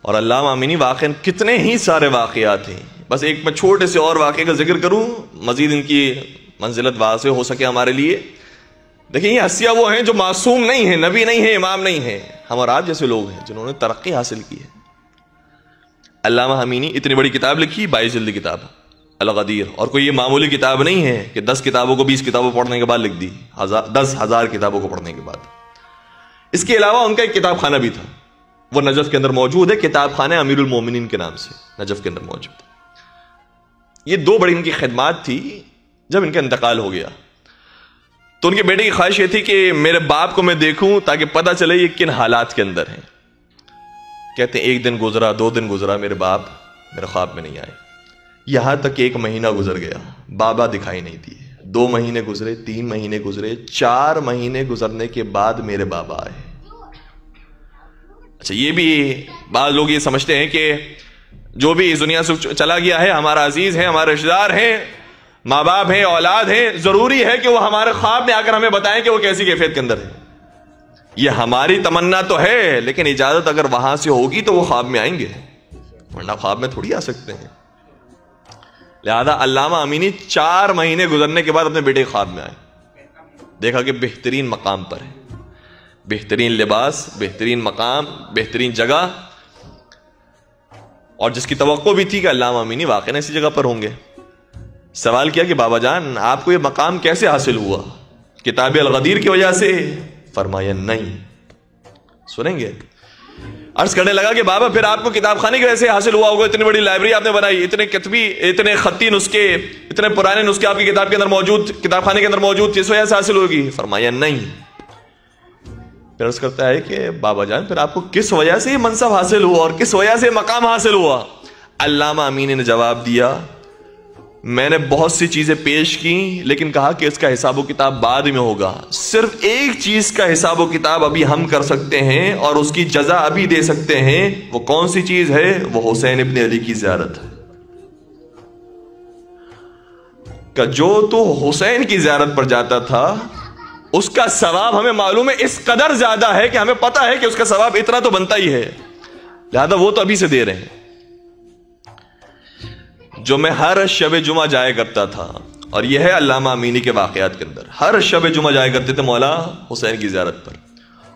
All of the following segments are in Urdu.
اور علامہ امینی واقعاً کتنے ہی سارے واقعات ہیں. بس ایک میں چھوٹے سے اور واقعے کا ذکر کروں, مزید ان کی منزلت واضح ہو سکے ہمارے لیے. دیکھیں یہ ہستیاں وہ ہیں جو معصوم نہیں ہیں, نبی نہیں ہیں, امام نہیں ہیں, ہم اور آپ جیسے لوگ ہیں جنہوں نے ترقی حاصل کی ہے. علامہ امینی اتنی بڑی کتاب لکھی, 22 جلد کتاب الغدیر, اور کوئی یہ معمولی کتاب نہیں ہے کہ 10 کتابوں کو 20 کتابوں پڑھنے کے بعد لکھ دی, 10,000 کتابوں کو پڑھنے کے بعد. اس کے علاوہ ان کا ایک کتاب خانہ بھی تھا, وہ نجف کے اندر موجود ہے, کتاب خانہ امیر المومنین کے نام سے نجف کے اندر موجود ہے. یہ 2 بڑی ان کی خدمات تھی. جب ان کا انتقال ہو گیا تو ان کے بیٹے کی خواہش یہ تھی کہ میرے باپ کو میں دیکھوں تاکہ پتہ چلے یہ کن حالات کے اندر ہیں. کہتے ہیں 1 دن گزرا, 2 دن گزرا, میرے باپ میرے خواب میں نہیں آئے. یہاں تک 1 مہینہ گزر گیا, بابا دکھائی نہیں دیے. 2 مہینے گزرے, 3 مہینے گزرے, 4 مہینے گزرنے کے بعد میرے بابا آئے. اچھا, یہ بھی بعض لوگ یہ سمجھتے ہیں کہ جو بھی اس دنیا سے چلا گیا ہے ہمارا عزیز ہے, ہمارے رشتہ دار ہیں, ماں باپ ہیں, اولاد ہیں, ضروری ہے کہ وہ ہمارے خواب میں آ کر ہمیں بتائیں کہ وہ کیسی کیفیت کے اندر ہے. یہ ہماری تمنا تو ہے, لیکن اجازت اگر وہاں سے ہوگی تو وہ خواب میں آئیں گے, ورنہ خواب میں تھوڑی آ سکتے ہیں. لہذا علامہ امینی 4 مہینے گزرنے کے بعد اپنے بیٹے کے خواب میں آئے. دیکھا کہ بہترین مقام پر ہے, بہترین لباس, بہترین مقام, بہترین جگہ, اور جس کی توقع بھی تھی کہ علامہ امینی واقعی ایسی جگہ پر ہوں گے. سوال کیا کہ بابا جان آپ کو یہ مقام کیسے حاصل ہوا, کتاب الغدیر کی وجہ سے؟ فرمایا نہیں. سنیں گے. عرض کرنے لگا کہ بابا پھر آپ کو کتاب خانے کی وجہ سے حاصل ہوا ہوگا, اتنی بڑی لائبریری آپ نے بنائی, اتنے کتبی, اتنے خطی نسخے, اتنے پرانے نسخے آپ کی کتاب کے اندر موجود, کتاب خانے کے اندر موجود, کس وجہ سے حاصل ہوگی؟ فرمایا نہیں. پھر عرض کرتا ہے کہ بابا جان پھر آپ کو کس وجہ سے یہ منصب حاصل ہوا اور کس وجہ سے مقام حاصل ہوا؟ علامہ امینی نے جواب دیا میں نے بہت سی چیزیں پیش کی, لیکن کہا کہ اس کا حساب و کتاب بعد میں ہوگا. صرف ایک چیز کا حساب و کتاب ابھی ہم کر سکتے ہیں اور اس کی جزا ابھی دے سکتے ہیں. وہ کون سی چیز ہے؟ وہ حسین ابن علی کی زیارت ہے. کہ جو تو حسین کی زیارت پر جاتا تھا اس کا ثواب ہمیں معلوم ہے اس قدر زیادہ ہے کہ ہمیں پتا ہے کہ اس کا ثواب اتنا تو بنتا ہی ہے, لہذا وہ تو ابھی سے دے رہے ہیں. جو میں ہر شب جمعہ جایا کرتا تھا, اور یہ ہے علامہ امینی کے واقعات کے اندر, ہر شب جمعہ جایا کرتے تھے مولا حسین کی زیارت پر,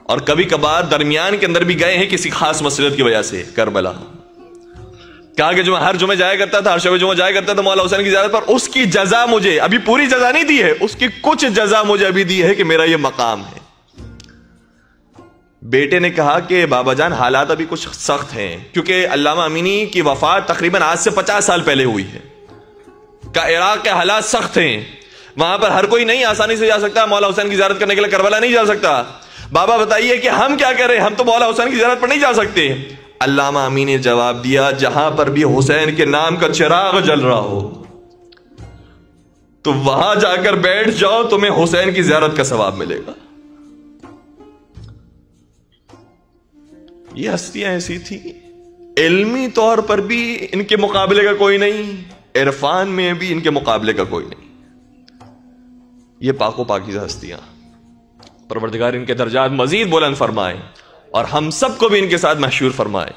اور کبھی کبھار درمیان کے اندر بھی گئے ہیں کسی خاص مسئلت کی وجہ سے کربلا. کہا کہ جو میں ہر جمعہ جایا کرتا تھا, ہر شب جمعہ جایا کرتا تھا مولا حسین کی زیارت پر, اس کی جزا مجھے ابھی پوری جزا نہیں دی ہے, اس کی کچھ جزا مجھے ابھی دی ہے کہ میرا یہ مقام ہے. بیٹے نے کہا کہ بابا جان حالات ابھی کچھ سخت ہیں, کیونکہ علامہ امینی کی وفات تقریباً آج سے 50 سال پہلے ہوئی ہے. کہ عراق کے حالات سخت ہیں, وہاں پر ہر کوئی نہیں آسانی سے جا سکتا, مولا حسین کی زیارت کرنے کے لیے کربلا نہیں جا سکتا. بابا بتائیے کہ ہم کیا کریں, ہم تو مولا حسین کی زیارت پر نہیں جا سکتے. علامہ امینی نے جواب دیا جہاں پر بھی حسین کے نام کا چراغ جل رہا ہو تو وہاں جا کر بیٹھ جاؤ, تمہیں حسین کی زیارت کا ثواب ملے گا. یہ ہستیاں ایسی تھی, علمی طور پر بھی ان کے مقابلے کا کوئی نہیں, عرفان میں بھی ان کے مقابلے کا کوئی نہیں. یہ پاک و پاکیزہ ہستیاں, پروردگار ان کے درجات مزید بلند فرمائے اور ہم سب کو بھی ان کے ساتھ محشور فرمائے.